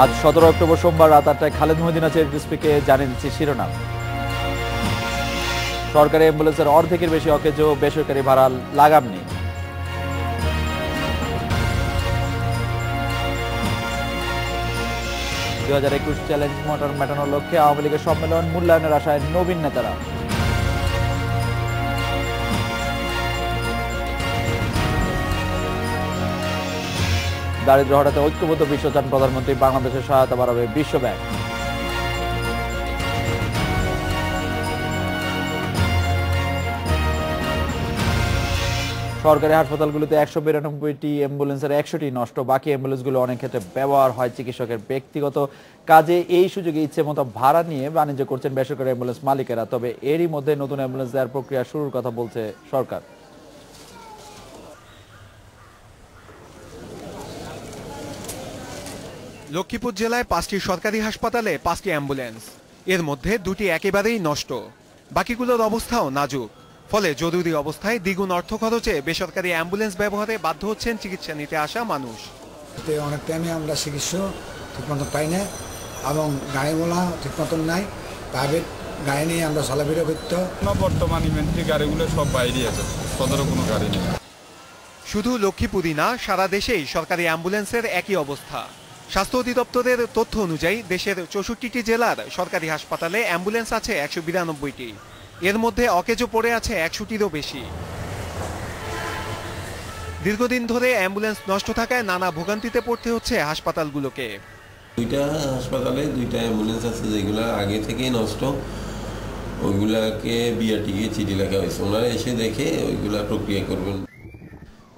আজ 17 অক্টোবর সোমবার রাত 8টায় খালেদ মহিউদ্দিন চেকডিস্ট্রিক্টে জানিয়ে দিচ্ছে শিরোনাম। সরকারি অ্যাম্বুলেন্সের অর্ধেকের বেশি অকেজো, বেসরকারি ভাড়া লাগাম নেই। চ্যালেঞ্জ মোটর মেটানোর লক্ষ্যে আওয়ামী লীগের সম্মেলন, মূল্যায়নের আশায় নবীন নেতারা। দারিদ্র্য হটাতে ঐক্যবদ্ধ বিশ্বযান প্রধানমন্ত্রী, বাংলাদেশের সহায়তা বাড়াবে বিশ্বব্যাংক। সরকারি হাসপাতালগুলোতে 192টি অ্যাম্বুলেন্সের 100টি নষ্ট, বাকি অ্যাম্বুলেন্সগুলো অনেক ক্ষেত্রে ব্যবহার হয় চিকিৎসকের ব্যক্তিগত কাজে। এই সুযোগে ইচ্ছে মতো ভাড়া নিয়ে বাণিজ্য করছেন বেসরকারি অ্যাম্বুলেন্স মালিকেরা। তবে এরই মধ্যে নতুন অ্যাম্বুলেন্স দেওয়ার প্রক্রিয়া শুরুর কথা বলছে সরকার। লক্ষ্মীপুর জেলায় 5টি সরকারি হাসপাতালে 5টি অ্যাম্বুলেন্স, এর মধ্যে 2টি একেবারেই নষ্ট, বাকিগুলোর অবস্থাও নাজুক। ফলে জরুরি অবস্থায় দ্বিগুণ অর্থ খরচে বেসরকারি অ্যাম্বুলেন্স ব্যবহারে বাধ্য হচ্ছেন চিকিৎসা নিতে আসা মানুষ। অনেক টাইমে আমরা চিকিৎসা ঠিকমতো পাই না এবং গাড়িগুলা ঠিক মতন নাই, প্রাইভেট গাড়ি নিয়ে আমরা চলাফেরা করতে। বর্তমান ইভেন্ট্রি গাড়িগুলো সব বাইরে আছে, সদরে কোনো গাড়ি নেই। শুধু লক্ষ্মীপুরই না, সারা দেশেই সরকারি অ্যাম্বুলেন্সের একই অবস্থা। স্বাস্থ্য অধিদপ্তরের তথ্য অনুযায়ী দেশের 64টি জেলার সরকারি হাসপাতালে অ্যাম্বুলেন্স আছে 192টি, এর মধ্যে অকেজো পড়ে আছে 100টিরও বেশি। দীর্ঘদিন ধরে অ্যাম্বুলেন্স নষ্ট থাকায় নানা ভোগান্তিতে পড়তে হচ্ছে হাসপাতালগুলোকে। দুইটা হাসপাতালে 2টা অ্যাম্বুলেন্স আছে যেগুলো আগে থেকেই নষ্ট, ওইগুলাকে বিআরটিকে চিঠি লেখা হয়েছে, ওনারা এসে দেখে ওইগুলা প্রক্রিয়া করবেন।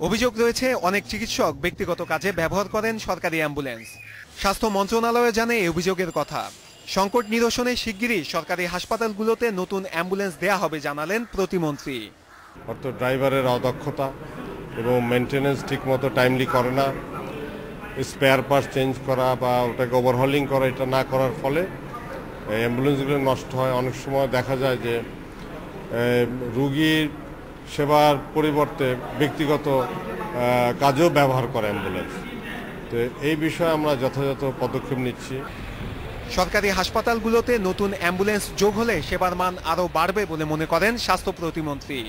অভিযোগ রয়েছে অনেক চিকিৎসক ব্যক্তিগত কাজে ব্যবহার করেন সরকারি অ্যাম্বুলেন্স। স্বাস্থ্য মন্ত্রণালয় জানে এই অভিযোগের কথা। সংকট নিরসনে শিগগিরই সরকারি হাসপাতালগুলোতে নতুন অ্যাম্বুলেন্স দেয়া হবে জানালেন প্রতিমন্ত্রী। অর্থাৎ ড্রাইভারের অদক্ষতা এবং মেনটেন্যান্স ঠিকমতো টাইমলি করে না, স্পেয়ার পার্টস চেঞ্জ করা বা ওটাকে ওভারহলিং করা, এটা না করার ফলে অ্যাম্বুলেন্সগুলো নষ্ট হয়। অনেক সময় দেখা যায় যে রুগীর সেবার পরিবর্তে ব্যক্তিগত কাজেও ব্যবহার করে অ্যাম্বুলেন্স। তো এই বিষয়ে আমরা যথাযথ পদক্ষেপ নিচ্ছি। সরকারি হাসপাতালগুলোতে নতুন অ্যাম্বুলেন্স যোগ হলে সেবার মান আরও বাড়বে বলে মনে করেন স্বাস্থ্য প্রতিমন্ত্রী।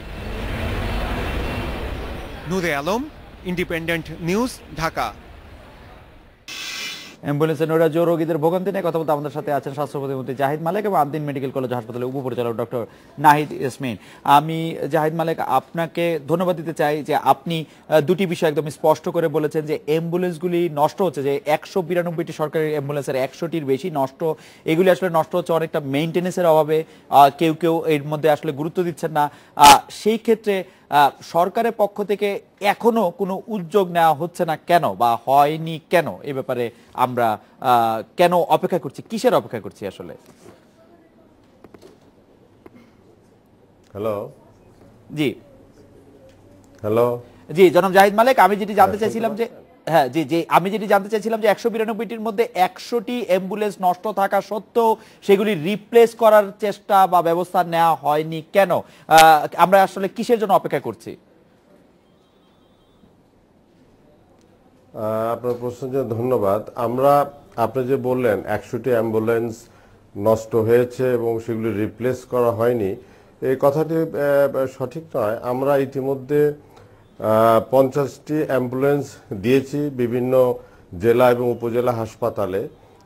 নূরে আলম, ইন্ডিপেন্ডেন্ট নিউজ, ঢাকা। অ্যাম্বুলেন্সে নৈরাজ্য রোগীদের ভোগান্তি নিয়ে কথা বলতে আমাদের সাথে আছেন স্বাস্থ্য প্রতিমন্ত্রী জাহিদ মালেক এবং আদ্দিন মেডিকেল কলেজ হাসপাতালের উপপরিচালক ডক্টর নাহিদ ইয়াসমিন। আমি জাহিদ মালেক আপনাকে ধন্যবাদ দিতে চাই যে আপনি দুটি বিষয় একদম স্পষ্ট করে বলেছেন যে অ্যাম্বুলেন্সগুলি নষ্ট হচ্ছে, যে 192টি সরকারি অ্যাম্বুলেন্সের 100টির বেশি নষ্ট। এগুলি আসলে নষ্ট হচ্ছে অনেকটা মেইনটেনেন্সের অভাবে, কেউ কেউ এর মধ্যে আসলে গুরুত্ব দিচ্ছেন না। সেই ক্ষেত্রে সরকারের পক্ষ থেকে এখনো কোনো উদ্যোগ নেওয়া হচ্ছে না কেন, বা হয়নি কেন? এ ব্যাপারে আমরা কেন অপেক্ষা করছি, কিসের অপেক্ষা করছি আসলে? হ্যালো জি হ্যালো জি জনাব জাহিদ মালেক, আমি যেটি জানতে চাইছিলাম যে হ্যাঁ জি জি আমি যেটি জানতে চাইছিলাম যে 192টির মধ্যে 100টি অ্যাম্বুলেন্স নষ্ট থাকা সত্ত্বেও সেগুলি রিপ্লেস করার চেষ্টা বা ব্যবস্থা নেওয়া হয়নি কেন? আমরা আসলে কিসের জন্য অপেক্ষা করছি? আপনার প্রশ্নের জন্য ধন্যবাদ। আপনি যে বললেন 100টি অ্যাম্বুলেন্স নষ্ট হয়েছে এবং সেগুলি রিপ্লেস করা হয়নি, এই কথাটি সঠিক নয়। আমরা ইতিমধ্যে 50টি অ্যাম্বুলেন্স দিয়েছি বিভিন্ন জেলা এবং উপজেলা হাসপাতালে,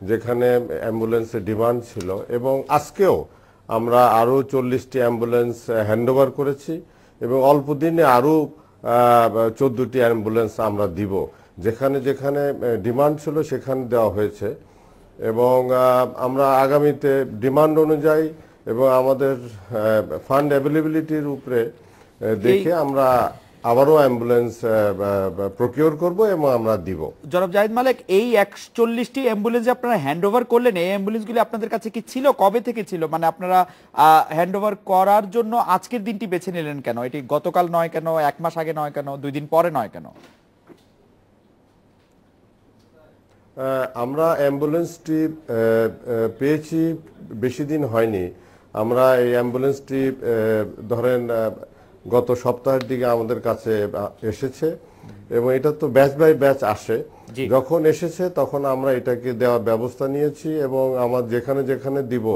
যেখানে অ্যাম্বুলেন্সের ডিমান্ড ছিল, এবং আজকেও আমরা আরও 40টি অ্যাম্বুলেন্স হ্যান্ডওভার করেছি এবং অল্প দিনে আরও 14টি অ্যাম্বুলেন্স আমরা দিব। যেখানে যেখানে ডিমান্ড ছিল সেখানে দেওয়া হয়েছে, এবং আমরা আগামীতে ডিমান্ড অনুযায়ী এবং আমাদের ফান্ড অ্যাভেলেবিলিটির উপরে দেখে আমরা আবারও অ্যাম্বুলেন্স প্রকিউর করব এবং আমরা দিব। জনাব জাহিদ মালেক, এই 41টি অ্যাম্বুলেন্স আপনারা হ্যান্ডওভার করলেন, এই অ্যাম্বুলেন্সগুলি আপনাদের কাছে কি ছিল? কবে থেকে ছিল? মানে আপনারা হ্যান্ডওভার করার জন্য আজকের দিনটি বেছে নিলেন কেন? এটি গতকাল নয় কেন, 1 মাস আগে নয় কেন, 2 দিন পরে নয় কেন? আমরা অ্যাম্বুলেন্সটি পেয়েছি বেশি দিন হয়নি। আমরা এই অ্যাম্বুলেন্সটি ধরেন গত সপ্তাহের দিকে আমাদের কাছে এসেছে এবং এটা তো ব্যাচ বাই ব্যাচ আসে। জি। যখন এসেছে তখন আমরা এটাকে দেওয়ার ব্যবস্থা নিয়েছি এবং আমার যেখানে যেখানে দিব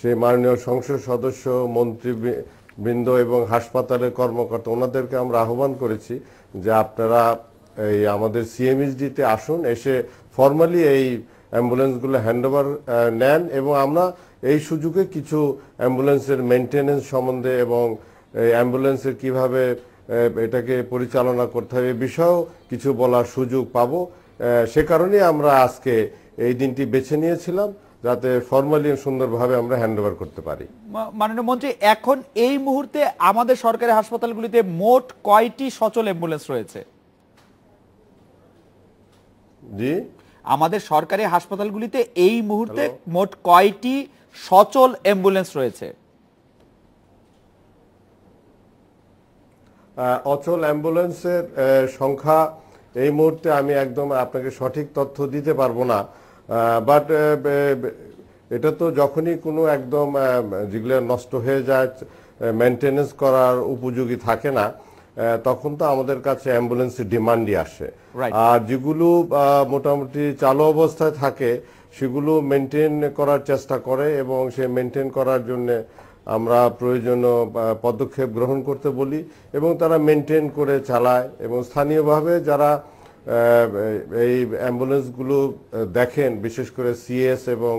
সেই মাননীয় সংসদ সদস্য, মন্ত্রীবৃন্দ এবং হাসপাতালের কর্মকর্তা ওনাদেরকে আমরা আহ্বান করেছি যে আপনারা এই আমাদের সিএমএইচডিতে আসুন, এসে ফর্মালি এই অ্যাম্বুলেন্সগুলো হ্যান্ডওভার নেন এবং আমরা এই সুযোগে কিছু অ্যাম্বুলেন্সের মেনটেনেন্স সম্বন্ধে এবং এই অ্যাম্বুলেন্সের কিভাবে এটাকে পরিচালনা করতে হবে এ বিষয়েও কিছু বলার সুযোগ পাবো। সে কারণেই আমরা আজকে এই দিনটি বেছে নিয়েছিলাম যাতে ফর্মালি সুন্দরভাবে আমরা হ্যান্ডওভার করতে পারি। মাননীয় মন্ত্রী, এখন এই মুহূর্তে আমাদের সরকারি হাসপাতালগুলিতে মোট কয়টি সচল অ্যাম্বুলেন্স রয়েছে? জি, আমাদের সরকারি হাসপাতালগুলিতে এই মুহূর্তে মোট কয়টি সচল অ্যাম্বুলেন্স রয়েছে? অচল অ্যাম্বুলেন্সের সংখ্যা এই মুহূর্তে আমি একদম আপনাকে সঠিক তথ্য দিতে পারবো না, বাট এটা তো যখনই কোনো একদম যেগুলো নষ্ট হয়ে যায়, মেনটেনেন্স করার উপযোগী থাকে না, তখন তো আমাদের কাছে অ্যাম্বুলেন্সের ডিমান্ডই আসে। আর যেগুলো মোটামুটি চালু অবস্থায় থাকে সেগুলো মেনটেন করার চেষ্টা করে এবং সে মেনটেন করার জন্য আমরা প্রয়োজনীয় পদক্ষেপ গ্রহণ করতে বলি এবং তারা মেনটেন করে চালায় এবং স্থানীয়ভাবে যারা এই অ্যাম্বুলেন্সগুলো দেখেন, বিশেষ করে সিএস এবং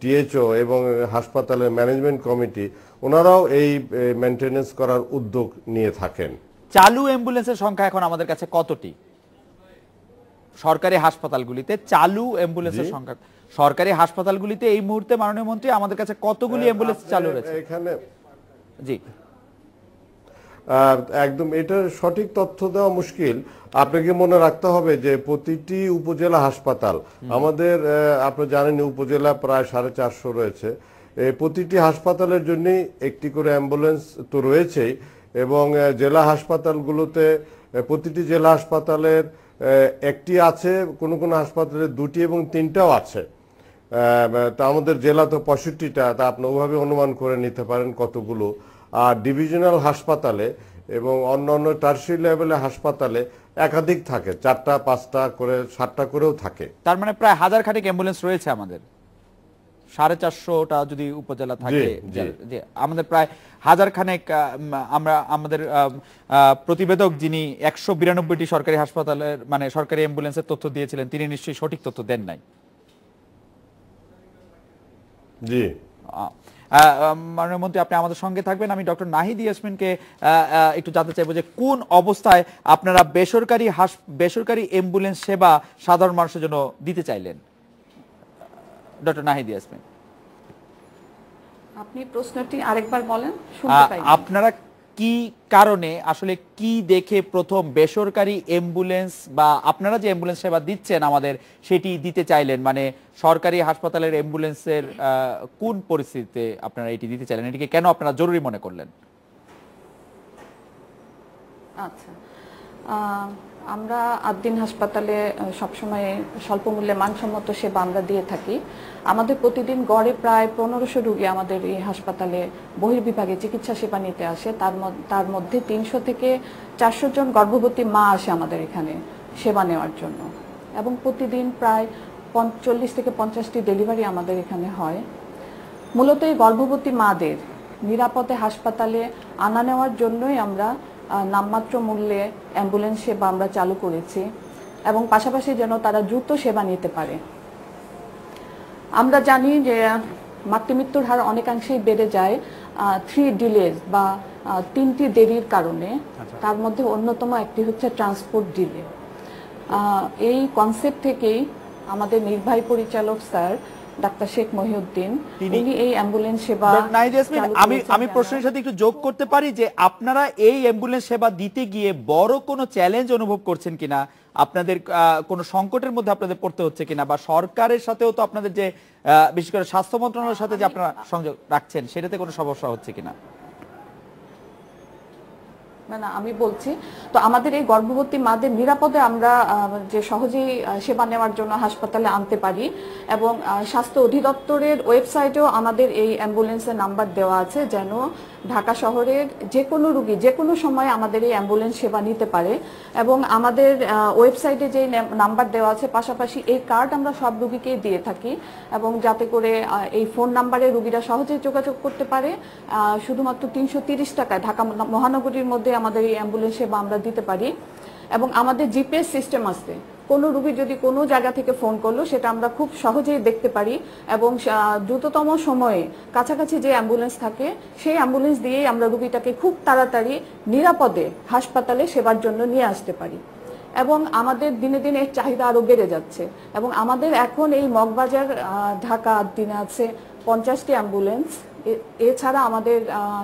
টিএইচও এবং হাসপাতালের ম্যানেজমেন্ট কমিটি, ওনারাও এই মেনটেনেন্স করার উদ্যোগ নিয়ে থাকেন। চালু অ্যাম্বুলেন্সের সংখ্যা এখন আমাদের কাছে কতটি সরকারি হাসপাতালগুলিতে? চালু অ্যাম্বুলেন্সের সংখ্যা সরকারি হাসপাতালগুলিতে এই মুহূর্তে মাননীয় মন্ত্রী আমাদের কাছে কতগুলি অ্যাম্বুলেন্স চালু রয়েছে? এখানে জি, একদম এটার সঠিক তথ্য দেওয়া মুশকিল। আপনাকে মনে রাখতে হবে যে প্রতিটি উপজেলা হাসপাতাল আমাদের, আপনি জানেন উপজেলা প্রায় 450 রয়েছে, প্রতিটি হাসপাতালের জন্য একটি করে অ্যাম্বুলেন্স তো রয়েছেই এবং জেলা হাসপাতালগুলোতে প্রতিটি জেলা হাসপাতালের একটি আছে, কোনো কোনো হাসপাতালে দুটি এবং তিনটাও আছে। তা আমাদের জেলা তো 65টা, তা আপনি ওভাবে অনুমান করে নিতে পারেন কতগুলো। আর ডিভিশনাল হাসপাতালে এবং অন্যান্য টার্সিয়ারি লেভেলের হাসপাতালে একাধিক থাকে, 4টা 5টা করে 7টা করেও থাকে। তার মানে প্রায় 1000 খানেক অ্যাম্বুলেন্স রয়েছে আমাদের। 450টা যদি উপজেলা থাকে, যে আমাদের প্রায় 1000 খানেক। আমরা আমাদের প্রতিবেদক যিনি 192টি সরকারি হাসপাতালের মানে সরকারি অ্যাম্বুলেন্সের তথ্য দিয়েছিলেন, তিনি নিশ্চয়ই সঠিক তথ্য দেন নাই। জি, মাননীয় মন্ত্রী, আপনি আমাদের সঙ্গে থাকবেন। আমি ডক্টর নাহিদ ইয়াসমিনকে একটু জানতে চাইবো যে কোন অবস্থায় আপনারা বেসরকারি অ্যাম্বুলেন্স সেবা সাধারণ মানুষের জন্য দিতে চাইলেন? ডক্টর নাহিদ ইয়াসমিন, আপনি প্রশ্নটি আরেকবার বলেন, শুনতে পাইনি। আপনারা কি কারণে, আসলে কি দেখে প্রথম বেসরকারি অ্যাম্বুলেন্স বা আপনারা যে অ্যাম্বুলেন্স সেবা দিচ্ছেন আমাদের সেটি দিতে চাইলেন? মানে সরকারি হাসপাতালের অ্যাম্বুলেন্সের কোন পরিস্থিতিতে আপনারা এটি দিতে চাইলেন? এটিকে কেন আপনারা জরুরি মনে করলেন? আচ্ছা, আমরা আদ্দিন হাসপাতালে সবসময় স্বল্প মূল্যে মানসম্মত সেবা আমরা দিয়ে থাকি। আমাদের প্রতিদিন গড়ে প্রায় 1500 রোগী আমাদের এই হাসপাতালে বহির্বিভাগে চিকিৎসা সেবা নিতে আসে। তার মধ্যে 300 থেকে 400 জন গর্ভবতী মা আসে আমাদের এখানে সেবা নেওয়ার জন্য এবং প্রতিদিন প্রায় 40 থেকে 50টি ডেলিভারি আমাদের এখানে হয়। মূলত এই গর্ভবতী মাদের নিরাপদে হাসপাতালে আনা নেওয়ার জন্যই আমরা নামমাত্র মূল্যে অ্যাম্বুলেন্স সেবা আমরা চালু করেছি এবং পাশাপাশি যেন তারা দ্রুত সেবা নিতে পারে। আমরা জানি যে মাতৃমৃত্যুর হার অনেকাংশেই বেড়ে যায় 3 ডিলেজ বা 3টি দেরির কারণে। তার মধ্যে অন্যতম একটি হচ্ছে ট্রান্সপোর্ট ডিলে। এই কনসেপ্ট থেকেই আমাদের নির্বাহী পরিচালক স্যার ডাক্তার শেখ মহিউদ্দিন তিনি এই অ্যাম্বুলেন্স সেবা। আমি প্রশ্নের সাথে একটু যোগ করতে পারি যে আপনারা এই অ্যাম্বুলেন্স সেবা দিতে গিয়ে বড় কোনো চ্যালেঞ্জ অনুভব করছেন কিনা, আপনাদের কোনো সংকটের মধ্যে আপনাদের পড়তে হচ্ছে কিনা, বা সরকারের সাথেও তো আপনাদের যে বিশেষ করে স্বাস্থ্য মন্ত্রণালয়ের সাথে যে আপনারা সংযোগ রাখছেন সেটাতে কোনো সমস্যা হচ্ছে কিনা? না আমি বলছি, তো আমাদের এই গর্ভবতী মাদের নিরাপদে আমরা যে সহজেই সেবা নেওয়ার জন্য হাসপাতালে আনতে পারি, এবং স্বাস্থ্য অধিদপ্তরের ওয়েবসাইটেও আমাদের এই অ্যাম্বুলেন্সের নাম্বার দেওয়া আছে, যেন ঢাকা শহরের যে কোনো রোগী যে কোনো সময় আমাদের এই অ্যাম্বুলেন্স সেবা নিতে পারে। এবং আমাদের ওয়েবসাইটে যে নাম্বার দেওয়া আছে, পাশাপাশি এই কার্ড আমরা সব রোগীকেই দিয়ে থাকি, এবং যাতে করে এই ফোন নাম্বারে রোগীরা সহজেই যোগাযোগ করতে পারে। শুধুমাত্র 330 টাকায় ঢাকা মহানগরীর মধ্যে আমাদের এই অ্যাম্বুলেন্স সেবা আমরা দিতে পারি। এবং আমাদের জিপিএস সিস্টেম আছে, কোনো রোগী যদি কোনো জায়গা থেকে ফোন করলো সেটা আমরা খুব সহজেই দেখতে পারি, এবং দ্রুততম সময়ে কাছাকাছি যে অ্যাম্বুলেন্স থাকে সেই অ্যাম্বুলেন্স দিয়েই আমরা রোগীটাকে খুব তাড়াতাড়ি নিরাপদে হাসপাতালে সেবার জন্য নিয়ে আসতে পারি। এবং আমাদের দিনে দিনে এর চাহিদা আরো বেড়ে যাচ্ছে, এবং আমাদের এখন এই মগবাজার ঢাকা দিনে আছে 50টি অ্যাম্বুলেন্স। এছাড়া আমাদের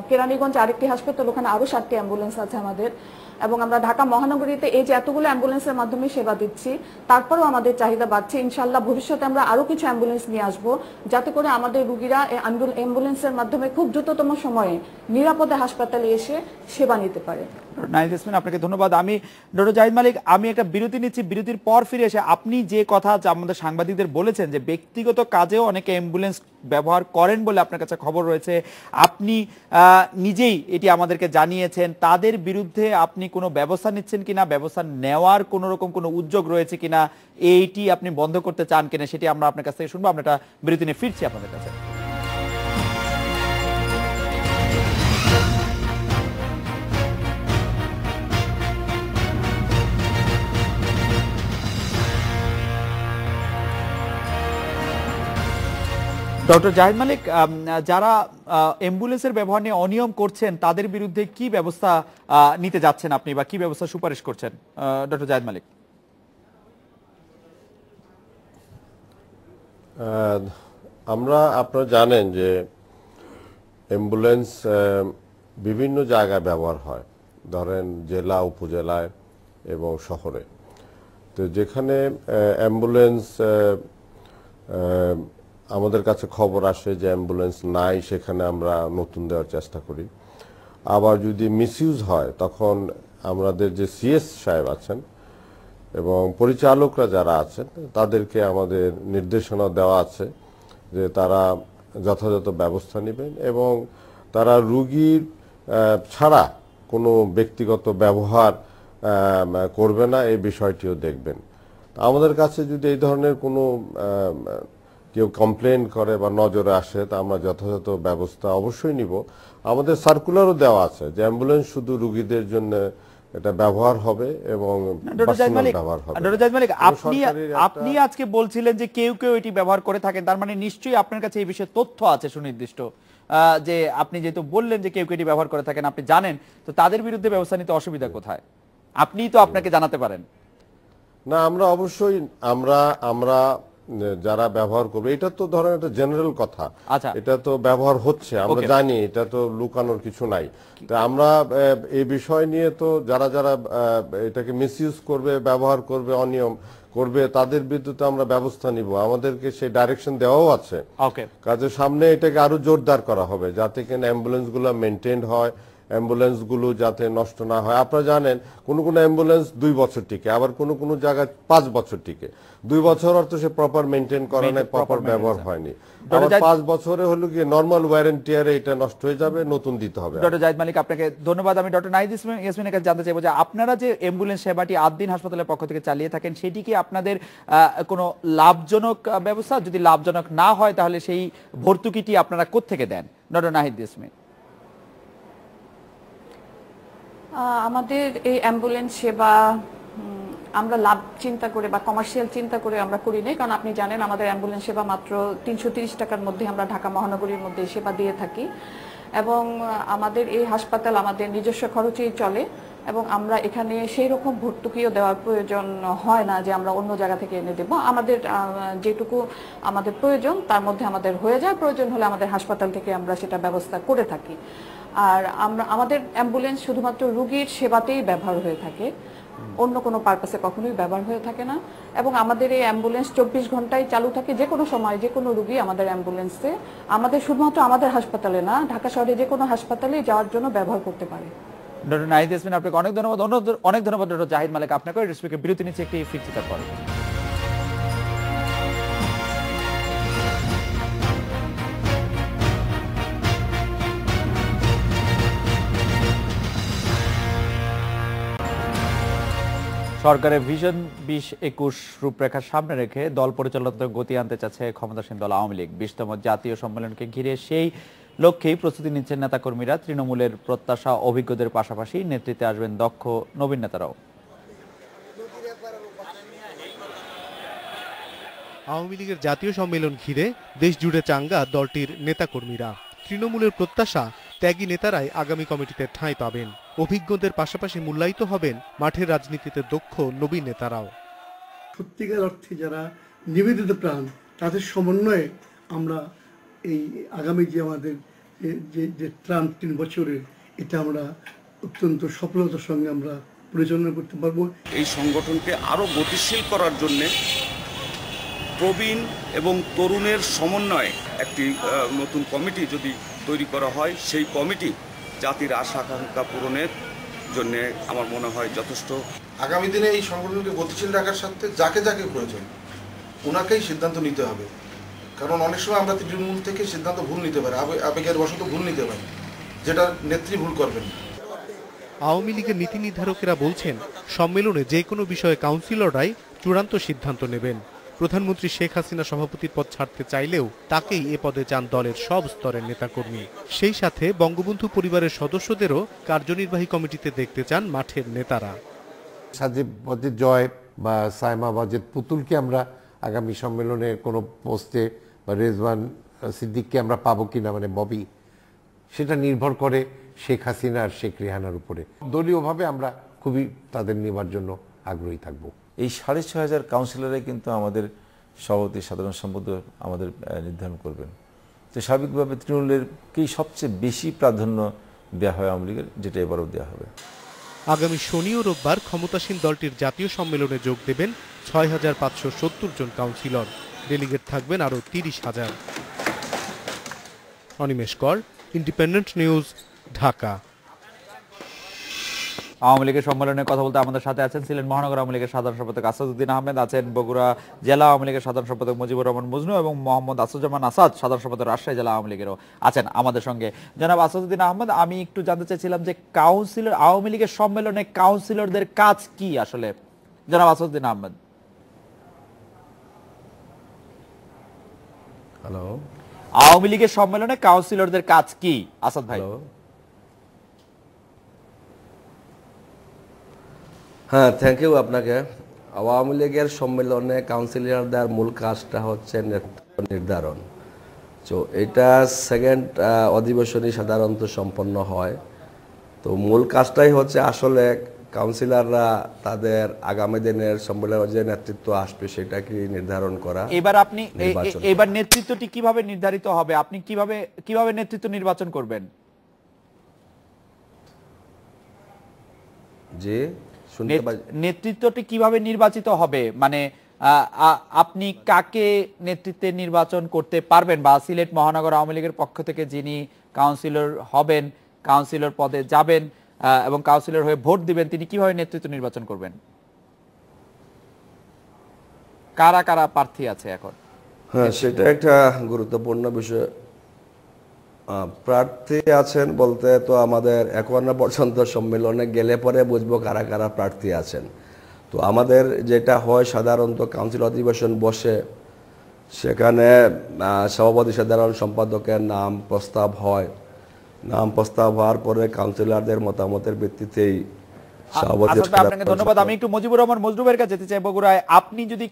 কেরানীগঞ্জ আরেকটি হাসপাতাল, ওখানে আরো 7টি অ্যাম্বুলেন্স আছে আমাদের। এবং আমরা ঢাকা মহানগরীতে এই যে এতগুলো অ্যাম্বুলেন্সের মাধ্যমে সেবা দিচ্ছি, তারপরেও আমাদের চাহিদা বাড়ছে। ইনশাআল্লাহ ভবিষ্যতে আমরা আরো কিছু অ্যাম্বুলেন্স নিয়ে আসবো, যাতে করে আমাদের রোগীরা অ্যাম্বুলেন্সের মাধ্যমে খুব দ্রুততম সময়ে নিরাপদে হাসপাতালে এসে সেবা নিতে পারে। নাহিদ ইয়াসমিন, আপনাকে ধন্যবাদ। আমি ডক্টর জাহিদ মালিক, আমি একটা বিরতি নিচ্ছি, বিরতির পর ফিরে এসে আপনি যে কথা আমাদের সাংবাদিকদের বলেছেন যে ব্যক্তিগত কাজেও অনেকে অ্যাম্বুলেন্স ব্যবহার করেন বলে আপনার কাছে খবর রয়েছে, আপনি নিজেই এটি আমাদেরকে জানিয়েছেন, তাদের বিরুদ্ধে আপনি কোনো ব্যবস্থা নিচ্ছেন কিনা, ব্যবস্থা নেওয়ার কোনো রকম কোনো উদ্যোগ রয়েছে কিনা, এইটি আপনি বন্ধ করতে চান কিনা, সেটি আমরা আপনার কাছ থেকে শুনবো। আমরা একটা বিরতি নিয়ে ফিরছি আপনাদের কাছে। ডক্টর জাহিদ মালিক, যারা অ্যাম্বুলেন্সের ব্যবহার নিয়ে অনিয়ম করছেন তাদের বিরুদ্ধে কি ব্যবস্থা নিতে যাচ্ছেন আপনি, বা কি ব্যবস্থা সুপারিশ করছেন ডক্টর জাহিদ মালিক? আপনারা জানেন যে অ্যাম্বুলেন্স বিভিন্ন জায়গায় ব্যবহার হয়, ধরেন জেলা, উপজেলায় এবং শহরে। তো যেখানে অ্যাম্বুলেন্স আমাদের কাছে খবর আসে যে অ্যাম্বুলেন্স নাই, সেখানে আমরা নতুন দেওয়ার চেষ্টা করি। আবার যদি মিসইউজ হয় তখন আমাদের যে সিএস সাহেব আছেন এবং পরিচালকরা যারা আছেন তাদেরকে আমাদের নির্দেশনা দেওয়া আছে যে তারা যথাযথ ব্যবস্থা নেবেন এবং তারা রুগীর ছাড়া কোনো ব্যক্তিগত ব্যবহার করবে না, এই বিষয়টিও দেখবেন। আমাদের কাছে যদি এই ধরনের কোনো কেউ কমপ্লেন করে বা নজরে আসে তা আমরা যথাযথ ব্যবস্থা অবশ্যই নিব। আমাদের সার্কুলারও দেওয়া আছে যে অ্যাম্বুলেন্স শুধু রোগীদের জন্য এটা ব্যবহার হবে এবং ব্যবহার হবে। ডক্টর জাহিদ মালিক, আপনি আজকে বলছিলেন যে কেউ কেউ এটি ব্যবহার করে থাকেন, তার মানে নিশ্চয়ই আপনার কাছে এই বিষয়ে তথ্য আছে সুনির্দিষ্ট, যে আপনি যেহেতু বললেন যে কেউ কেউ এটি ব্যবহার করে থাকেন, আপনি জানেন, তো তাদের বিরুদ্ধে ব্যবস্থা নিতে অসুবিধা কোথায়? আপনিই তো আপনাকে জানাতে পারেন। না, আমরা অবশ্যই আমরা যারা ব্যবহার করবে, এটা তো ধরেন একটা জেনারেল কথা, এটা তো ব্যবহার হচ্ছে, আমরা জানি, এটা তো লুকানোর কিছু নাই। তো আমরা এই বিষয় নিয়ে তো যারা যারা এটাকে মিসইউজ করবে, ব্যবহার করবে, অনিয়ম করবে, তাদের বিরুদ্ধে আমরা ব্যবস্থা নিব। আমাদেরকে সেই ডাইরেকশন দেওয়াও আছে, কাজে সামনে এটাকে আরো জোরদার করা হবে যাতে কিনা অ্যাম্বুলেন্স গুলো মেনটেন হয়, অ্যাম্বুলেন্স গুলো যাতে নষ্ট না হয়। আপনারা জানেন কোন কোন অ্যাম্বুলেন্স 2 বছর টিকে, আবার কোন কোন জায়গায় 5 বছর টিকে। 2 বছর অর্থ সে প্রপার মেনটেন করা নাই, প্রপার ব্যবহার হয়নি। 5 বছরে হলো কি নরমাল ওয়ারেন্টিয়ারে এটা নষ্ট হয়ে যাবে, নতুন দিতে হবে। ডক্টর জাহিদ মালিক, আপনাকে ধন্যবাদ। আমি ডক্টর নাহিদ ইয়াসমিনের কাছে জানতে চাইবো যে আপনারা যে অ্যাম্বুলেন্স সেবাটি আদ্দিন হাসপাতালের পক্ষ থেকে চালিয়ে থাকেন, সেটি কি আপনাদের কোনো লাভজনক ব্যবস্থা? যদি লাভজনক না হয় তাহলে সেই ভর্তুকিটি আপনারা কোত্থেকে দেন? ডক্টর নাহিদ ইয়াসমিন। আমাদের এই অ্যাম্বুলেন্স সেবা আমরা লাভ চিন্তা করে বা কমার্শিয়াল চিন্তা করে আমরা করি নাই, কারণ আপনি জানেন আমাদের অ্যাম্বুলেন্স সেবা মাত্র 330 টাকার মধ্যে আমরা ঢাকা মহানগরীর মধ্যে সেবা দিয়ে থাকি, এবং আমাদের এই হাসপাতাল আমাদের নিজস্ব খরচেই চলে, এবং আমরা এখানে সেই রকম ভর্তুকিও দেওয়ার প্রয়োজন হয় না যে আমরা অন্য জায়গা থেকে এনে দেব। আমাদের যেটুকু আমাদের প্রয়োজন তার মধ্যে আমাদের হয়ে যায়, প্রয়োজন হলে আমাদের হাসপাতাল থেকে আমরা সেটা ব্যবস্থা করে থাকি। আর আমাদের অ্যাম্বুলেন্স শুধুমাত্র রোগীর সেবাতেই ব্যবহার হয়ে থাকে, অন্য কোনো পারপাসে কখনোই ব্যবহার হয়ে থাকে না। এবং আমাদের এই অ্যাম্বুলেন্স 24 ঘন্টায় চালু থাকে, যে কোনো সময় যে কোনো রোগী আমাদের অ্যাম্বুলেন্সে, আমাদের শুধুমাত্র আমাদের হাসপাতালে না, ঢাকা শহরে যে কোনো হাসপাতালে যাওয়ার জন্য ব্যবহার করতে পারে। ডক্টর নাহিদ ইয়াসমিন, আপনাকে অনেক ধন্যবাদ। অনেক ধন্যবাদ ডক্টর জাহিদ মালেক আপনাকে। রেসপেক্টে বিরতি নিচ্ছে, একটি ফিরছি তারপরে। সরকারের ভিশন 2021 রূপরেখা সামনে রেখে দল পরিচালনাতে গতি আনতে চাচ্ছে ক্ষমতাসীন দল আওয়ামী লীগ। 20তম জাতীয় সম্মেলনকে ঘিরে সেই লক্ষ্যেই প্রস্তুতি নিচ্ছেন নেতাকর্মীরা। তৃণমূলের প্রত্যাশা অভিজ্ঞদের পাশাপাশি নেতৃত্বে আসবেন দক্ষ নবীন নেতারাও। আওয়ামী লীগের জাতীয় সম্মেলন ঘিরে দেশ জুড়ে চাঙ্গা দলটির নেতাকর্মীরা। তৃণমূলের প্রত্যাশা ত্যাগী নেতারাই আগামী কমিটিতে ঠাঁই পাবেন। অভিজ্ঞদের পাশাপাশি মূল্যায়িত হবেন মাঠের রাজনীতিতে দক্ষ নবীন নেতারাও। সত্যিকার অর্থে যারা নিবেদিত প্রাণ, তাদের সমন্বয়ে আমরা এই আগামী যে আমাদের যে ত্রাণ 3 বছরের, এটা আমরা অত্যন্ত সফলতার সঙ্গে আমরা পরিচালনা করতে পারবো। এই সংগঠনকে আরো গতিশীল করার জন্য প্রবীণ এবং তরুণের সমন্বয়ে একটি নতুন কমিটি যদি তৈরি করা হয়, সেই কমিটি জাতির আশা আকাঙ্ক্ষা পূরণের জন্য আমার মনে হয় যথেষ্ট। আগামী দিনে এই সংগঠনকে গতিশীল রাখার সাথে যাকে যাকে প্রয়োজন ওনাকেই সিদ্ধান্ত নিতে হবে, কারণ অনেক সময় আমরা তৃণমূল থেকে সিদ্ধান্ত ভুল নিতে পারি, আবেগের বশত ভুল নিতে পারি, যেটা নেত্রী ভুল করবেন। আওয়ামী লীগের নীতি নির্ধারকেরা বলছেন, সম্মেলনে যে কোনো বিষয়ে কাউন্সিলররাই চূড়ান্ত সিদ্ধান্ত নেবেন। প্রধানমন্ত্রী শেখ হাসিনা সভাপতির পদ ছাড়তে চাইলেও তাকেই এ পদে চান দলের সব স্তরের নেতাকর্মী। সেই সাথে বঙ্গবন্ধু পরিবারের সদস্যদেরও কার্যনির্বাহী কমিটিতে দেখতে চান মাঠের নেতারা। সাজিব ওয়াজেদ জয় বা সাইমা ওয়াজেদ পুতুলকে আমরা আগামী সম্মেলনের কোনো পোস্টে বা রেজওয়ান সিদ্দিককে আমরা পাবো কিনা, মানে ববি, সেটা নির্ভর করে শেখ হাসিনা আর শেখ রেহানার উপরে। দলীয়ভাবে আমরা খুবই তাদের নেওয়ার জন্য আগ্রহী থাকব। এই 6,500 কাউন্সিলরে কিন্তু আমাদের সভাপতি সাধারণ সম্পাদক আমাদের নির্ধারণ করবেন। তো স্বাভাবিকভাবে তৃণমূলেরকেই সবচেয়ে বেশি প্রাধান্য দেওয়া হয় আওয়ামী লীগের, যেটা এবারও দেওয়া হবে। আগামী শনি ও রোববার ক্ষমতাসীন দলটির জাতীয় সম্মেলনে যোগ দেবেন 6,570 জন কাউন্সিলর। ডেলিগেট থাকবেন আরও 30,000। অনিমেষ কর, ইন্ডিপেন্ডেন্ট নিউজ, ঢাকা। আওয়ামী লীগের সম্মেলনে কথা বলতে আমাদের সাথে আছেন সিলেট মহানগর আওয়ামী লীগের সাধারণ সম্পাদক আসাদুদ্দিন আহমেদ, আছেন বগুড়া জেলা আওয়ামী লীগের সাধারণ সম্পাদক মুজিবুর রহমান মজনু এবং মোহাম্মদ আসুজ্জামান আসাদ, সাধারণ সম্পাদক রাজশাহী জেলা আওয়ামী লীগেরও আছেন আমাদের সঙ্গে। জনাব আসাদুদ্দিন আহমেদ, আমি একটু জানতে চাইছিলাম যে কাউন্সিলর, আওয়ামী লীগের সম্মেলনে কাউন্সিলরদের কাজ কি আসলে? জনাব আসাদুদ্দিন আহমেদ। হ্যালো। আওয়ামী লীগের সম্মেলনে কাউন্সিলরদের কাজ কি আসাদ ভাই? হ্যাঁ, থ্যাংক ইউ আপনাকে। আওয়ামী লীগের সম্মেলনে কাউন্সিলরদের মূল কাজটা হচ্ছে নেতৃত্ব নির্ধারণ। তো এটা সেকেন্ড অধিবেশনই সাধারণত সম্পন্ন হয়। তো মূল কাজটাই হচ্ছে আসলে কাউন্সিলররা তাদের আগামী দিনের সম্মেলনে যে নেতৃত্ব আসবে সেটাকে নির্ধারণ করা। এবার নেতৃত্বটি কিভাবে নির্ধারিত হবে? আপনি কিভাবে নেতৃত্ব নির্বাচন করবেন? জি, নেতৃত্বটি কিভাবে নির্বাচিত হবে, মানে আপনি কাকে নেতৃত্বে নির্বাচন করতে পারবেন, বা সিলেট মহানগর আওয়ামী লীগের পক্ষ থেকে যিনি কাউন্সিলর হবেন, কাউন্সিলর পদে যাবেন এবং কাউন্সিলর হয়ে ভোট দিবেন, তিনি কিভাবে নেতৃত্ব নির্বাচন করবেন? কারা কারা প্রার্থী আছে এখন? হ্যাঁ, সেটা একটা গুরুত্বপূর্ণ বিষয়। প্রার্থী আছেন বলতে তো আমাদের এখনো পর্যন্ত সম্মেলনে গেলে পরে বুঝবো কারা কারা প্রার্থী আছেন। তো আমাদের যেটা হয় সাধারণত কাউন্সিল অধিবেশন বসে, সেখানে সভাপতি সাধারণ সম্পাদকের নাম প্রস্তাব হয়। নাম প্রস্তাব হওয়ার পরে কাউন্সিলরদের মতামতের ভিত্তিতেই আপনাকে ধন্যবাদ। আমি একটু মুজিবুর রহমান মজরুবের কাছে যেতে চাই বগুড়ায়। আপনি যদি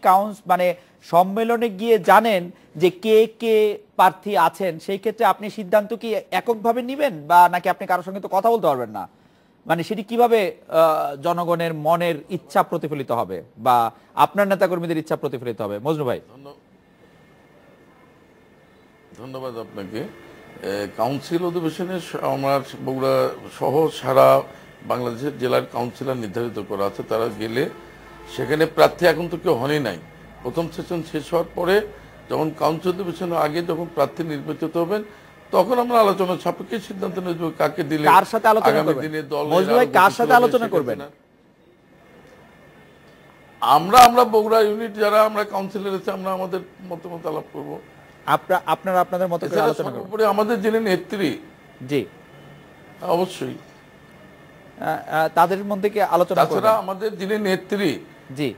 মানে সম্মেলনে গিয়ে জানেন যে কে কে প্রার্থী আছেন, সেই ক্ষেত্রে আপনি সিদ্ধান্ত কি এককভাবে নেবেন, বা নাকি আপনি কারোর সঙ্গে তো কথা বলতে পারবেন না? মানে সেটি কিভাবে জনগণের মনের ইচ্ছা প্রতিফলিত হবে, বা আপনার নেতাকর্মীদের ইচ্ছা প্রতিফলিত হবে? মজনু ভাই। ধন্যবাদ আপনাকে। কাউন্সিল অধিবেশনে আমার বগুড়া সহ সারা বাংলাদেশের জেলার কাউন্সিলর নির্ধারিত করা আছে। তারা গেলে সেখানে প্রার্থী এখন তো কেউ হয়নি নাই। প্রথম সেশন শেষ হওয়ার পরে যখন কাউন্সিল অধিবেশনের আগে যখন প্রার্থী নির্বাচিত হবেন, তখন আমরা আলোচনা সাপেক্ষে সিদ্ধান্ত নেব কাকে দিলে কার সাথে আলোচনা আগামী করবেন দিনে দল মজনু ভাই কার সাথে আলোচনা করবেন আমরা বগুড়া ইউনিট যারা আমরা কাউন্সিলর আছে আমরা আমাদের মতামত আলাপ করব আপনারা আপনাদের মত করে আলোচনা করবেন সর্বোপরি আমাদের যিনি নেত্রী জি অবশ্যই তাদের মধ্যে কি আলোচনা করবেন তাছাড়া আমাদের যিনি নেত্রী জি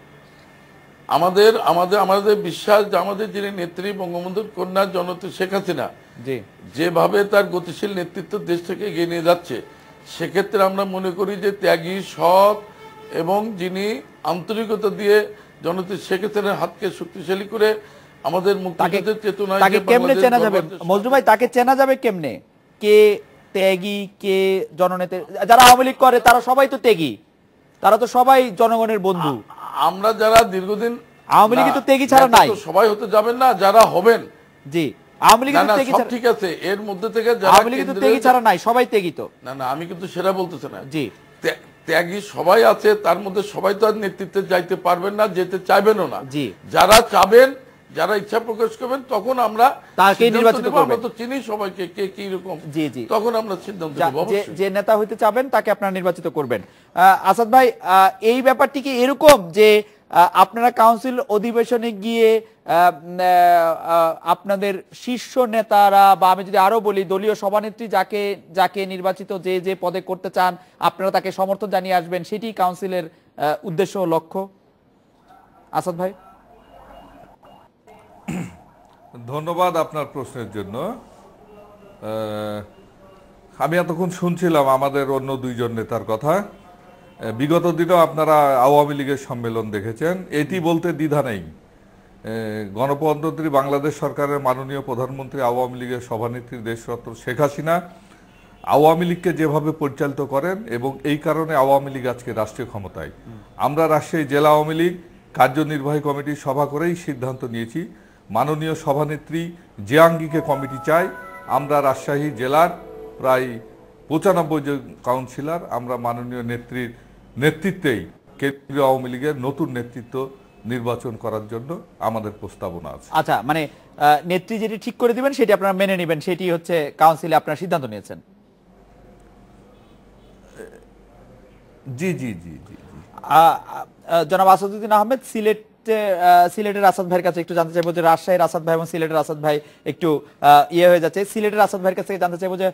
আমাদের বিশ্বাস যে আমাদের যিনি নেত্রী বঙ্গবন্ধুর কন্যা জননেত্রী শেখ হাসিনা জি যেভাবে তার গতিশীল নেতৃত্ব দেশ থেকে এগিয়ে নিয়ে যাচ্ছে সেক্ষেত্রে আমরা মনে করি যে ত্যাগী সৎ এবং যিনি আন্তরিকতা দিয়ে জননেত্রী শেখ হাসিনার হাতকে শক্তিশালী করে আমাদের মুক্তিযুদ্ধের চেতনায় তাকে কেমনে চেনা যাবে মজনু ভাই তাকে চেনা যাবে কেমনে কে ত্যাগী কে জননেতা যারা আওয়ামী লীগ করে তারা সবাই তো ত্যাগী তারা তো সবাই জনগণের বন্ধু আমরা যারা দীর্ঘদিন আওয়ামী লীগ তো ত্যাগী ছাড়া নাই সবাই হতে যাবেন না যারা হবেন জি আওয়ামী লীগ তো ত্যাগী ছাড়া ঠিক আছে এর মধ্যে থেকে যারা আওয়ামী লীগ তো ত্যাগী ছাড়া নাই সবাই ত্যাগী তো না আমি কিন্তু সেটা বলতেছি না জি ত্যাগী সবাই আছে তার মধ্যে সবাই তো আর নেতৃত্বে যাইতে পারবেন না যেতে চাইবেনও না জি যারা চাবেন যারা ইচ্ছা প্রকাশ করবেন তখন আমরা তাকে নির্বাচিত করব আমরা তো চিনি সবাইকে কে কি রকম জি জি তখন আমরা সিদ্ধান্ত নেব যে নেতা হইতে চাবেন তাকে আপনারা নির্বাচিত করবেন আসাদ ভাই এই ব্যাপারটি কি এরকম যে আপনারা কাউন্সিল অধিবেশনে গিয়ে আপনাদের শীর্ষ নেতারা বা আমি যদি আরো বলি দলীয় সভানেত্রী যাকে নির্বাচিত যে পদে করতে চান আপনারা তাকে সমর্থন জানিয়ে আসবেন সেটি কাউন্সিলের উদ্দেশ্য ও লক্ষ্য আসাদ ভাই ধন্যবাদ আপনার প্রশ্নের জন্য আমি এতক্ষণ শুনছিলাম আমাদের অন্য দুইজন নেতার কথা বিগত দিনেও আপনারা আওয়ামী লীগের সম্মেলন দেখেছেন এটি বলতে দ্বিধা নেই গণপ্রজাতন্ত্রী বাংলাদেশ সরকারের মাননীয় প্রধানমন্ত্রী আওয়ামী লীগের সভানেত্রী দেশরত্ন শেখ হাসিনা আওয়ামী লীগকে যেভাবে পরিচালিত করেন এবং এই কারণে আওয়ামী লীগ আজকে রাষ্ট্রীয় ক্ষমতায় আমরা রাজশাহী জেলা আওয়ামী লীগ কার্যনির্বাহী কমিটির সভা করেই সিদ্ধান্ত নিয়েছি মাননীয় সভানেত্রী যে আঙ্গিকে কমিটি চাই আমরা রাজশাহী জেলার প্রায় 95 জন কাউন্সিলর আমরা মাননীয় নেত্রীর নেতৃত্বেই কেন্দ্রীয় আওয়ামী লীগের নতুন নেতৃত্ব নির্বাচন করার জন্য আমাদের প্রস্তাবনা আছে আচ্ছা মানে নেত্রী যেটি ঠিক করে দিবেন সেটি আপনারা মেনে নেবেন সেটি হচ্ছে কাউন্সিলে আপনারা সিদ্ধান্ত নিয়েছেন জি জি জি জি জনাব আসাদুদ্দিন আহমেদ সিলেটের আসাদ ভাইয়ের কাছে একটু জানতে চাইবো যে রাজশাহীর আসাদ ভাই এবং সিলেটের আসাদ ভাই একটু হয়ে যাচ্ছে সিলেটের আসাদ ভাইয়ের কাছে জানতে চাইবো যে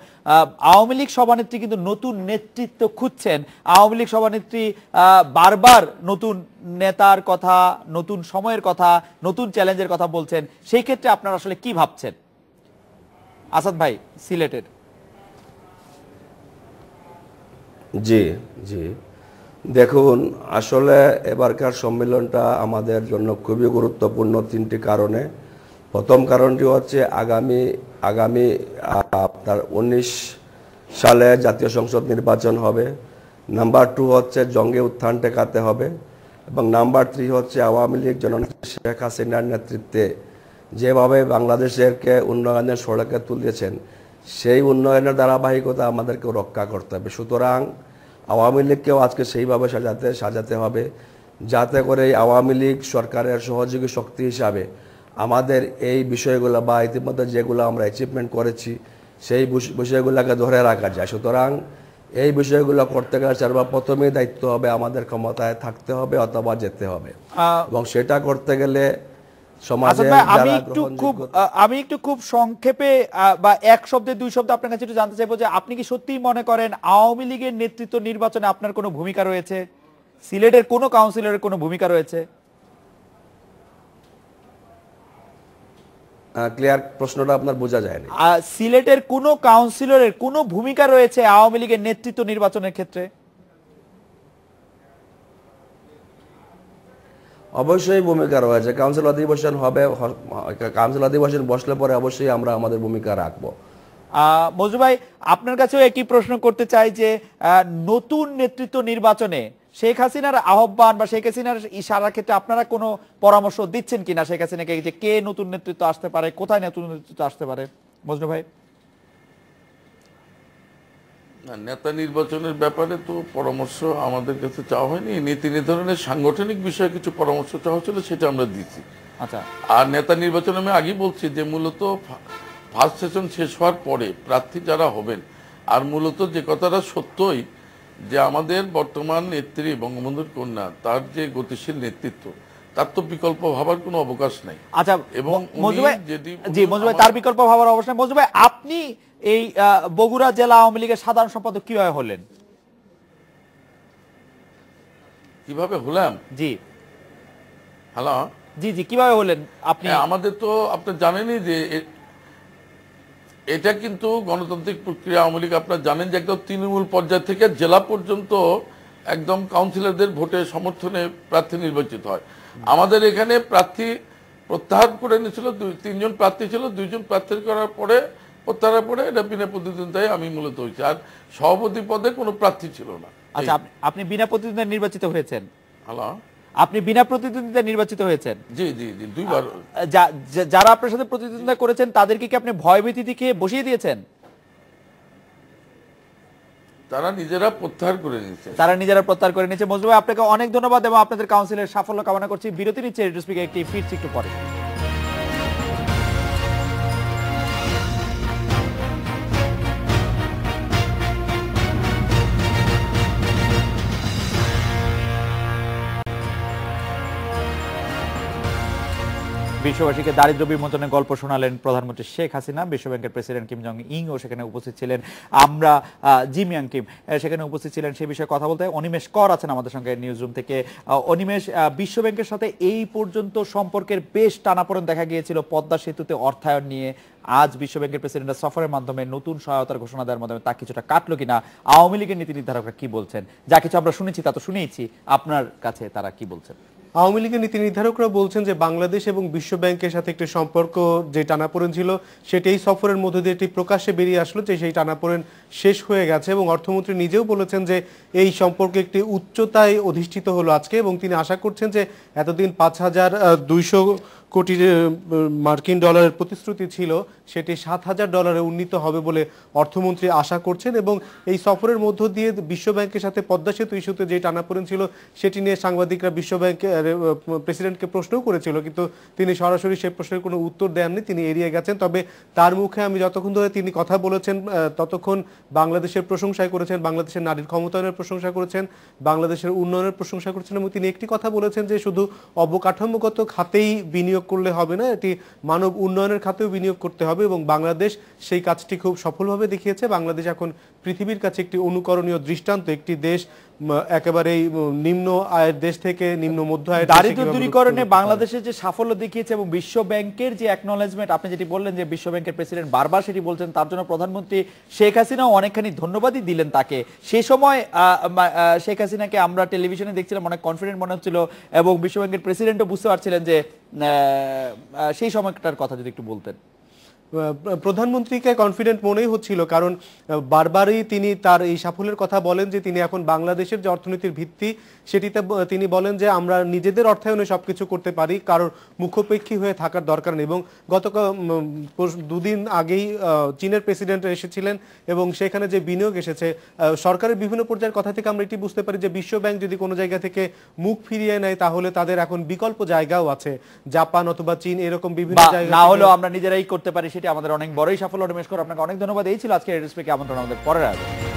আওয়ামী লীগ সভানেত্রী কিন্তু নতুন নেতৃত্ব খুঁজছেন আওয়ামী লীগ সভানেত্রী বারবার নতুন নেতার কথা নতুন সময়ের কথা নতুন চ্যালেঞ্জের কথা বলছেন সেই ক্ষেত্রে আপনারা আসলে কি ভাবছেন আসাদ ভাই সিলেটের জি জি দেখুন আসলে এবারকার সম্মেলনটা আমাদের জন্য খুবই গুরুত্বপূর্ণ তিনটি কারণে প্রথম কারণটি হচ্ছে আগামী আপনার 19 সালে জাতীয় সংসদ নির্বাচন হবে নাম্বার 2 হচ্ছে জঙ্গে উত্থান ঠেকাতে হবে এবং নাম্বার 3 হচ্ছে আওয়ামী লীগ জননেত্রী শেখ হাসিনার নেতৃত্বে যেভাবে বাংলাদেশকে উন্নয়নের সড়কে তুলেছেন সেই উন্নয়নের ধারাবাহিকতা আমাদেরকে রক্ষা করতে হবে সুতরাং আওয়ামী লীগকেও আজকে সেইভাবে সাজাতে হবে যাতে করে আওয়ামী লীগ সরকারের সহযোগী শক্তি হিসাবে আমাদের এই বিষয়গুলো বা ইতিমধ্যে যেগুলো আমরা অ্যাচিভমেন্ট করেছি সেই বিষয়গুলোকে ধরে রাখা যায় সুতরাং এই বিষয়গুলো করতে গেলে সর্বপ্রথমেই দায়িত্ব হবে আমাদের ক্ষমতায় থাকতে হবে অথবা যেতে হবে এবং সেটা করতে গেলে আমি একটু খুব সংক্ষেপে বা এক শব্দে দুই শব্দ আপনার কাছে একটু জানতে চাইবো যে আপনি কি সত্যিই মনে করেন আওয়ামী লীগের নেতৃত্ব নির্বাচনে আপনার কোনো ভূমিকা রয়েছে সিলেটের কোনো কাউন্সিলরের কোনো ভূমিকা রয়েছে ক্লিয়ার প্রশ্নটা আপনার বোঝা যায়নি সিলেটের কোনো কাউন্সিলরের কোনো ভূমিকা রয়েছে আওয়ামী লীগের নেতৃত্ব নির্বাচনের ক্ষেত্রে অবশ্যই ভূমিকা রয়েছে কাউন্সিল অধিবেশন হবে কাউন্সিল অধিবেশন বসলে পরে অবশ্যই আমরা আমাদের ভূমিকা রাখবো মজনু ভাই আপনার কাছেও একই প্রশ্ন করতে চাই যে নতুন নেতৃত্ব নির্বাচনে শেখ হাসিনার আহ্বান বা শেখ হাসিনার ইশারার ক্ষেত্রে আপনারা কোনো পরামর্শ দিচ্ছেন কিনা শেখ হাসিনাকে যে কে নতুন নেতৃত্ব আসতে পারে কোথায় নতুন নেতৃত্ব আসতে পারে মজনু ভাই নেতা নির্বাচনের ব্যাপারে তো পরামর্শ আমাদের কাছে চাওয়া হয়নি নীতি নির্ধারণের সাংগঠনিক বিষয়ে কিছু পরামর্শ চাওয়া ছিল সেটা আমরা দিচ্ছি আচ্ছা আর নেতা নির্বাচনে আমি আগেই বলছি যে মূলত ফার্স্ট সেশন শেষ হওয়ার পরে প্রার্থী যারা হবেন, আর মূলত যে কথাটা সত্যই যে আমাদের বর্তমান নেত্রী বঙ্গবন্ধুর কন্যা, তার যে গতিশীল নেতৃত্ব, তার তো বিকল্প ভাবার কোনো অবকাশ নাই। আচ্ছা, এবং মজু ভাই তার বিকল্প ভাবার অবস্থা। মজু ভাই, আপনি এই বগুড়া জেলা আওয়ামী লীগের সাধারণ সম্পাদক কিভাবে হলেন? কিভাবে হলাম? জি হ্যালো, জি জি, কিভাবে হলেন আপনি? আমাদের তো আপনি জানেনই যে এটা কিন্তু গণতান্ত্রিক প্রক্রিয়া। আওয়ামী লীগ আপনারা জানেন যে একদম তৃণমূল পর্যায় থেকে জেলা পর্যন্ত একদম কাউন্সিলরদের ভোটে সমর্থনে প্রার্থী নির্বাচিত হয়। আমাদের এখানে প্রার্থী প্রত্যাহার করে নিয়েছিল, 3জন প্রার্থী ছিল, 2জন প্রার্থী করার পরে প্রত্যাহার পরে এটা বিনা প্রতিদ্বন্দ্বিতায় আমি মূলত হয়েছি। আর সভাপতি পদে কোনো প্রার্থী ছিল না। আচ্ছা, আপনি বিনা প্রতিদ্বন্দ্বিতায় নির্বাচিত হয়েছেন? হ্যালো, আপনি বিনা প্রতিদ্বন্দ্বিতায় নির্বাচিত হয়েছেন? জি জি জি, 2বার। যারা আপনার সাথে প্রতিদ্বন্দ্বিতা করেছেন তাদেরকে কি আপনি ভয়ভীতি দেখিয়ে বসিয়ে দিয়েছেন? তারা নিজেরা প্রত্যাহার করে নিয়েছে। তারা নিজেরা প্রত্যাহার করে নিয়েছে। মজু ভাই, আপনাকে অনেক ধন্যবাদ এবং আপনাদের কাউন্সিলের সাফল্য কামনা করছি। বিরতি নিচ্ছে রেডিও স্পিকার একটি, ফিরছি একটু পরে। বিশ্ববাসীকে দারিদ্র বিমোচনের গল্প শোনালেন প্রধানমন্ত্রী শেখ হাসিনা। বিশ্বব্যাংকের প্রেসিডেন্ট কিম জং ইংও সেখানে উপস্থিত ছিলেন। আমরা জিম ইয়াং কিম সেখানে উপস্থিত ছিলেন। সেই বিষয়ে কথা বলতে অনিমেষ কর আছেন আমাদের সঙ্গে নিউজ রুম থেকে। অনিমেষ, বিশ্বব্যাংকের সাথে এই পর্যন্ত সম্পর্কের বেশ টানাপোড়েন দেখা গিয়েছিল পদ্মা সেতুতে অর্থায়ন নিয়ে। আজ বিশ্বব্যাংকের প্রেসিডেন্টের সফরের মাধ্যমে নতুন সহায়তার ঘোষণা দেওয়ার মাধ্যমে তা কিছুটা কাটলো কিনা? আওয়ামী লীগের নীতি নির্ধারকরা কি বলছেন? যা কিছু আমরা শুনেছি তা তো শুনেইছি, আপনার কাছে তারা কি বলছেন? আওয়ামী লীগের নীতি নির্ধারকরা বলছেন যে বাংলাদেশ এবং বিশ্ব ব্যাংকের সাথে একটি সম্পর্ক যে টানাপোড়েন ছিল সেটি এই সফরের মধ্য দিয়ে একটি প্রকাশ্যে বেরিয়ে আসলো যে সেই টানাপোড়েন শেষ হয়ে গেছে। এবং অর্থমন্ত্রী নিজেও বলেছেন যে এই সম্পর্ক একটি উচ্চতায় অধিষ্ঠিত হলো আজকে, এবং তিনি আশা করছেন যে এতদিন 5,200 কোটি মার্কিন ডলারের প্রতিশ্রুতি ছিল সেটি $7,000 উন্নীত হবে বলে অর্থমন্ত্রী আশা করছেন। এবং এই সফরের মধ্য দিয়ে বিশ্বব্যাংকের সাথে পদ্মা সেতু ইস্যুতে যে টানাপোড়েন ছিল সেটি নিয়ে সাংবাদিকরা বিশ্বব্যাংকের প্রেসিডেন্টকে প্রশ্নও করেছিল, কিন্তু তিনি সরাসরি সেই প্রশ্নের কোনো উত্তর দেননি, তিনি এড়িয়ে গেছেন। তবে তার মুখে আমি যতক্ষণ ধরে তিনি কথা বলেছেন ততক্ষণ বাংলাদেশের প্রশংসাই করেছেন, বাংলাদেশের নারীর ক্ষমতায়নের প্রশংসা করেছেন, বাংলাদেশের উন্নয়নের প্রশংসা করেছেন। এবং তিনি একটি কথা বলেছেন যে শুধু অবকাঠামোগত খাতেই বিনিয়োগ করলে হবে না, এটি মানব উন্নয়নের খাতেও বিনিয়োগ করতে হবে। এবং বাংলাদেশ সেই কাজটি খুব সফলভাবে দেখিয়েছে। বাংলাদেশ এখন পৃথিবীর কাছে একটি অনুকরণীয় দৃষ্টান্ত, একটি দেশ একেবারেই নিম্ন আয়ের দেশ থেকে নিম্ন মধ্য আয়ের দারিদ্র দূরীকরণে বাংলাদেশের যে সাফল্য দেখিয়েছে এবং বিশ্ব ব্যাংকের যে অ্যাকনলেজমেন্ট, আপনি যেটি বললেন যে বিশ্ব ব্যাংকের প্রেসিডেন্ট বারবার সেটি বলছেন, তার জন্য প্রধানমন্ত্রী শেখ হাসিনাও অনেকখানি ধন্যবাদই দিলেন তাকে। সেই সময় শেখ হাসিনাকে আমরা টেলিভিশনে দেখছিলাম অনেক কনফিডেন্ট মনে হচ্ছিল, এবং বিশ্ব ব্যাংকের প্রেসিডেন্টও বুঝতে পারছিলেন যে সেই সময়টার কথা যদি একটু বলতেন। প্রধানমন্ত্রীকে কনফিডেন্ট মনেই হচ্ছিল, কারণ বারবারই তিনি তার এই সাফল্যের কথা বলেন যে তিনি এখন বাংলাদেশের যে অর্থনীতির ভিত্তি সেটিতে তিনি বলেন যে আমরা নিজেদের অর্থায়নে সবকিছু করতে পারি, কারণ মুখোপেক্ষী হয়ে থাকার দরকার নেই। এবং গতকাল 2 দিন আগেই চীনের প্রেসিডেন্ট এসেছিলেন এবং সেখানে যে বিনিয়োগ এসেছে সরকারের বিভিন্ন পর্যায়ের কথা থেকে আমরা এটি বুঝতে পারি যে বিশ্ব ব্যাংক যদি কোনো জায়গা থেকে মুখ ফিরিয়ে নেয় তাহলে তাদের এখন বিকল্প জায়গাও আছে, জাপান অথবা চীন এরকম বিভিন্ন জায়গা না হলেও আমরা নিজেরাই করতে পারি, সেটি আমাদের অনেক বড়ই সাফল্য। রমেশ কর, আপনাকে অনেক ধন্যবাদ। এই ছিল আজকে রেডিও স্পিকে আমন্ত্রণ আমাদের পরের আয়োজন।